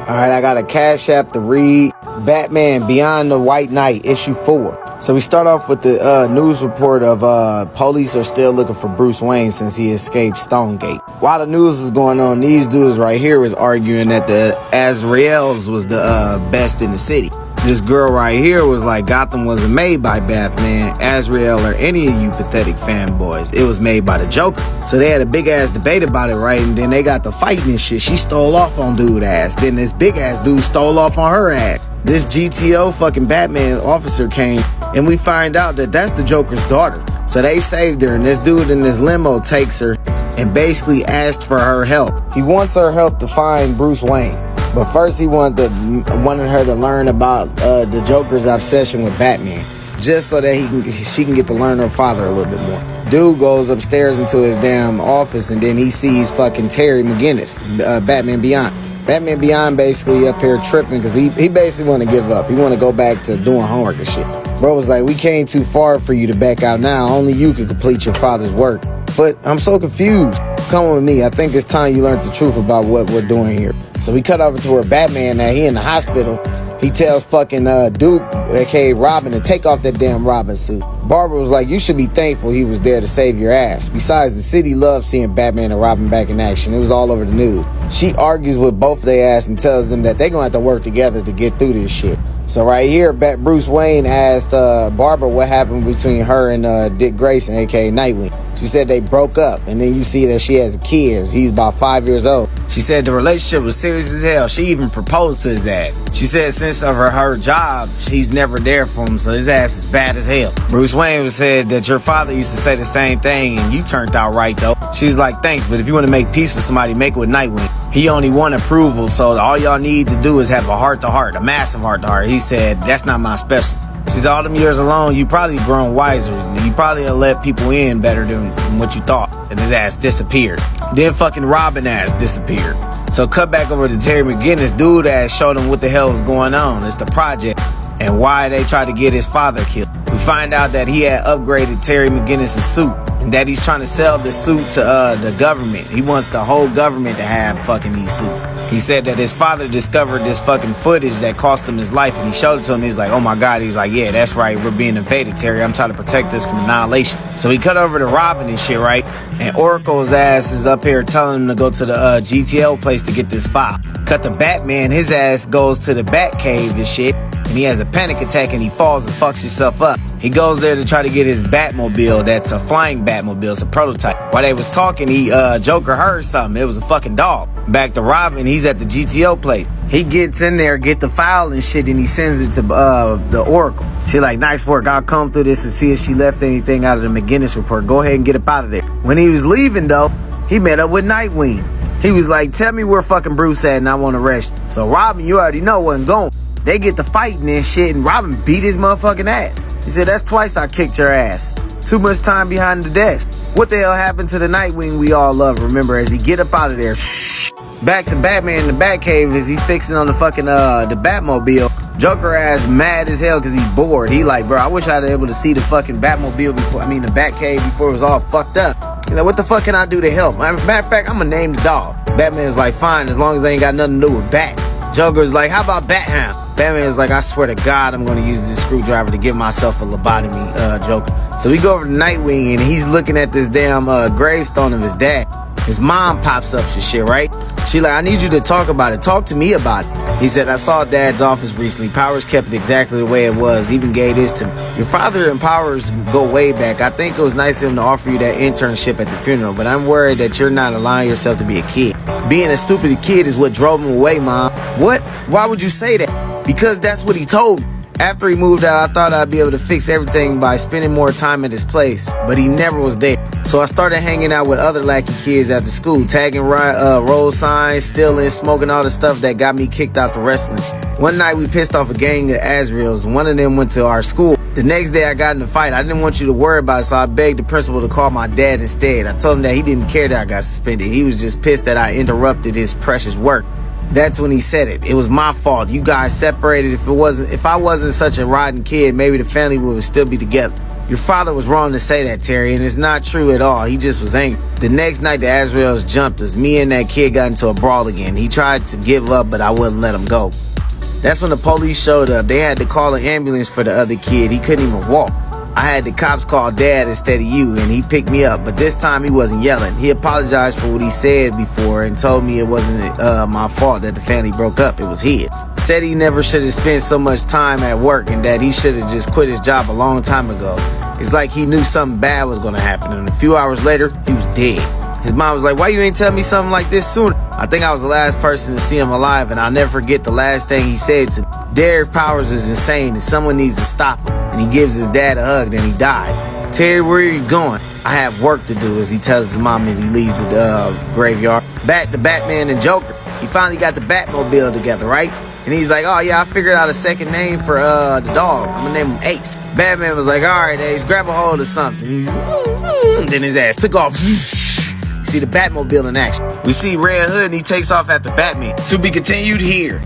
Alright, I got a Cash App to read. Batman Beyond the White Knight, issue 4. So we start off with the news report of police are still looking for Bruce Wayne since he escaped Stonegate. While the news is going on, these dudes right here was arguing that the Azraels was the best in the city. This girl right here was like, Gotham wasn't made by Batman, Azrael, or any of you pathetic fanboys. It was made by the Joker. So they had a big ass debate about it, right? And then they got to fighting and shit. She stole off on dude ass. Then this big ass dude stole off on her ass. This GTO fucking Batman officer came and we find out that that's the Joker's daughter. So they saved her, and this dude in this limo takes her and basically asked for her help. He wants her help to find Bruce Wayne. But first he wanted her to learn about the Joker's obsession with Batman, just so that she can get to learn her father a little bit more. Dude goes upstairs into his damn office, and then he sees fucking Terry McGinnis, Batman Beyond. Batman Beyond basically up here tripping because he basically want to give up. He want to go back to doing homework and shit. Bro was like, we came too far for you to back out now. Only you can complete your father's work. But I'm so confused. Come with me. I think it's time you learned the truth about what we're doing here. So we cut over to where Batman he in the hospital. He tells fucking Duke, aka Robin, to take off that damn Robin suit. Barbara was like, you should be thankful he was there to save your ass. Besides, the city loves seeing Batman and Robin back in action. It was all over the news. She argues with both their ass and tells them that they're gonna have to work together to get through this shit. So right here, Bruce Wayne asked Barbara what happened between her and Dick Grayson, aka Nightwing. She said they broke up, and then you see that she has a kid. He's about 5 years old. She said the relationship was serious as hell. She even proposed to his ass. She said since of her job, he's never there for him, so his ass is bad as hell. Bruce Wayne said that your father used to say the same thing, and you turned out right, though. She's like, thanks, but if you want to make peace with somebody, make it with Nightwing. He only want approval, so all y'all need to do is have a heart-to-heart, a massive heart-to-heart. He said, that's not my specialty. She said, all them years alone, you probably grown wiser. You probably have let people in better than what you thought. And his ass disappeared. Then fucking Robin ass disappeared. So cut back over to Terry McGinnis. Dude ass showed him what the hell is going on. It's the project and why they tried to get his father killed. We find out that he had upgraded Terry McGinnis' suit, and that he's trying to sell the suit to the government. He wants the whole government to have fucking these suits. He said that his father discovered this fucking footage that cost him his life, and he showed it to him. He's like, oh my God. He's like, yeah, that's right. We're being invaded, Terry. I'm trying to protect us from annihilation. So he cut over to Robin and shit, right? And Oracle's ass is up here telling him to go to the GTL place to get this file. Cut to Batman. His ass goes to the Batcave and shit, and he has a panic attack and he falls and fucks himself up. He goes there to try to get his Batmobile. That's a flying Batmobile. It's a prototype. While they was talking, Joker heard something. It was a fucking dog. Back to Robin. He's at the GTO place. He gets in there, get the file and shit, and he sends it to the Oracle. She like, nice work. I'll come through this and see if she left anything out of the McGinnis report. Go ahead and get up out of there. When he was leaving, though, he met up with Nightwing. He was like, tell me where fucking Bruce at and I want to arrest you. So Robin, you already know wasn't going. They get to fighting and shit, and Robin beat his motherfucking ass. He said, that's twice I kicked your ass. Too much time behind the desk. What the hell happened to the Nightwing we all love? Remember, as he get up out of there, shh. Back to Batman in the Batcave as he's fixing on the fucking the Batmobile. Joker ass mad as hell because he's bored. He like, bro, I wish I'd been able to see the fucking Batmobile before, the Batcave before it was all fucked up. He's like, what the fuck can I do to help? Matter of fact, I'm gonna name the dog. Batman's like, fine, as long as they ain't got nothing to do with Bat. Joker's like, how about Bathound? Batman's like, I swear to God, I'm going to use this screwdriver to give myself a lobotomy, Joker. So we go over to Nightwing, and he's looking at this damn gravestone of his dad. His mom pops up and shit, right? She like, I need you to talk about it. Talk to me about it. He said, I saw Dad's office recently. Powers kept it exactly the way it was. Even gave this to me. Your father and Powers go way back. I think it was nice of him to offer you that internship at the funeral, but I'm worried that you're not allowing yourself to be a kid. Being a stupid kid is what drove him away, Mom. What? Why would you say that? Because that's what he told me. After he moved out, I thought I'd be able to fix everything by spending more time at his place, but he never was there. So I started hanging out with other lackey kids after school, tagging road signs, stealing, smoking all the stuff that got me kicked out the wrestling. One night we pissed off a gang of Azraels, and one of them went to our school. The next day I got in a fight. I didn't want you to worry about it, so I begged the principal to call my dad instead. I told him that he didn't care that I got suspended. He was just pissed that I interrupted his precious work. That's when he said it. It was my fault. You guys separated. If I wasn't such a rotten kid, maybe the family would still be together. Your father was wrong to say that, Terry, and it's not true at all. He just was angry. The next night the Azraels jumped us. Me and that kid got into a brawl again. He tried to give up, but I wouldn't let him go. That's when the police showed up. They had to call an ambulance for the other kid. He couldn't even walk. I had the cops call Dad instead of you, and he picked me up. But this time he wasn't yelling. He apologized for what he said before and told me it wasn't my fault that the family broke up. It was his. Said he never should have spent so much time at work and that he should have just quit his job a long time ago. It's like he knew something bad was going to happen, and a few hours later, he was dead. His mom was like, "Why you ain't tell me something like this sooner?" I think I was the last person to see him alive, and I'll never forget the last thing he said to me. "Derek Powers is insane, and someone needs to stop him." And he gives his dad a hug, then he died. "Terry, where are you going?" "I have work to do," as he tells his mom as he leaves the graveyard. Back to Batman and Joker. He finally got the Batmobile together, right? And he's like, "Oh yeah, I figured out a second name for the dog. I'm gonna name him Ace." Batman was like, "All right, Ace, grab a hold of something." Then his ass took off. See the Batmobile in action. We see Red Hood and he takes off after Batman. To be continued here.